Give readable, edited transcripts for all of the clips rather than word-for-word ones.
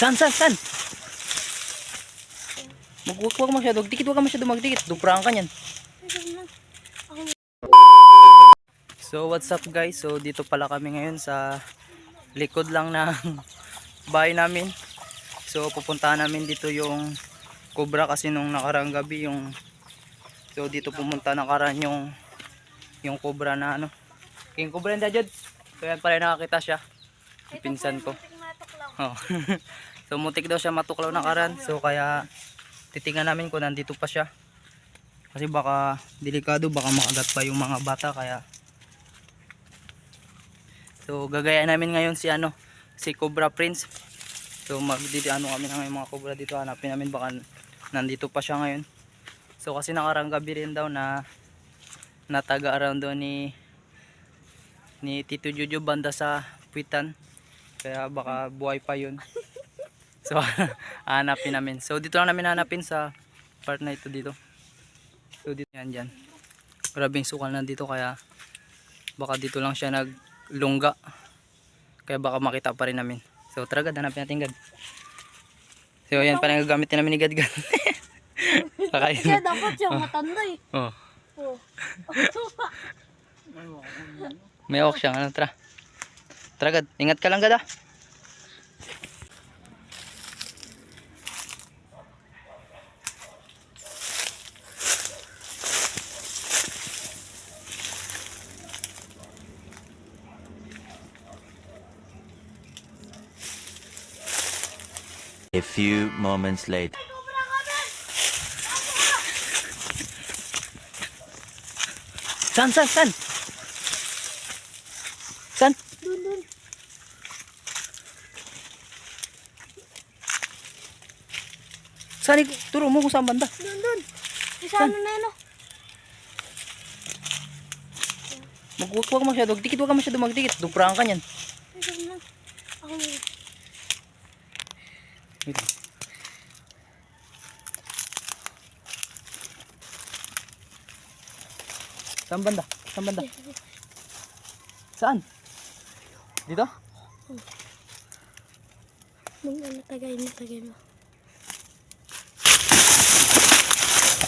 Saan? Huwag masyado. Huwag ka masyado magdikit. Dupraan ka niyan. So what's up guys? So dito pala kami ngayon sa likod lang ng bahay namin. So pupuntahan namin dito yung cobra kasi nung nakaraang gabi so dito pumunta nakaraan yung cobra na ano. King cobra na Jod. So yan pala nakakita siya. Yung pinsan ko. Oh. So muntik daw siya matuklaw nakaraan. So kaya titingnan namin kung nandito pa siya. Kasi baka delikado, baka makagat pa yung mga bata kaya. So gagaya namin ngayon si Cobra Prince. So magdidiano kami ng mga cobra dito, hanapin namin baka nandito pa siya ngayon. So kasi nakarang gabi rin daw na nataga around doon ni Tito Jojo banda sa Puitan. Kaya baka buhay pa yun. So hanapin namin. So dito lang namin hanapin sa part na ito dito. So dito yan dyan. Grabing sukal na dito kaya baka dito lang siya naglungga. Kaya baka makita pa rin namin. So tara Gad, hanapin natin Gad. So yan pa nagagamit namin ni Gad. Kaya dapat siya matanda eh. Oh. Oh. May awak siya. Ano, tara. Tara Gad, ingat ka lang Gad ah. A few moments later. Saan? Dun. Saan? Turo mo kung saan banda. Dun. Isa ano na yun oh. Huwag masyado. Huwag ka masyado magdikit. Dupraan ka niyan. Isa na. Ako na. Wait. Saan banda? Saan? Dito? Tagay mo.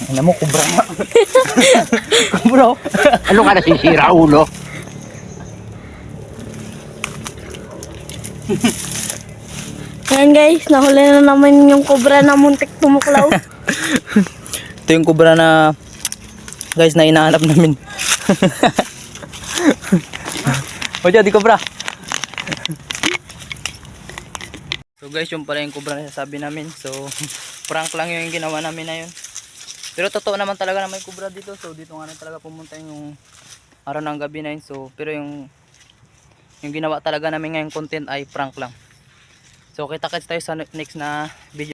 Ano mo, kubra nga. Kubra. Ano ka nasisira, ulo? Ayan guys, nahuli na naman yung cobra na muntik tumuklaw. Ito yung kubra na guys na inahanap namin. O dyan, di kubra. So guys, yung pala yung kubra na sabi namin. So prank lang yung ginawa namin na yun. Pero totoo naman talaga na may kubra dito. So dito nga na talaga pumunta yung araw ng gabi na yun. So pero yung ginawa talaga namin ngayong content ay prank lang. So kita-kits tayo sa next na video.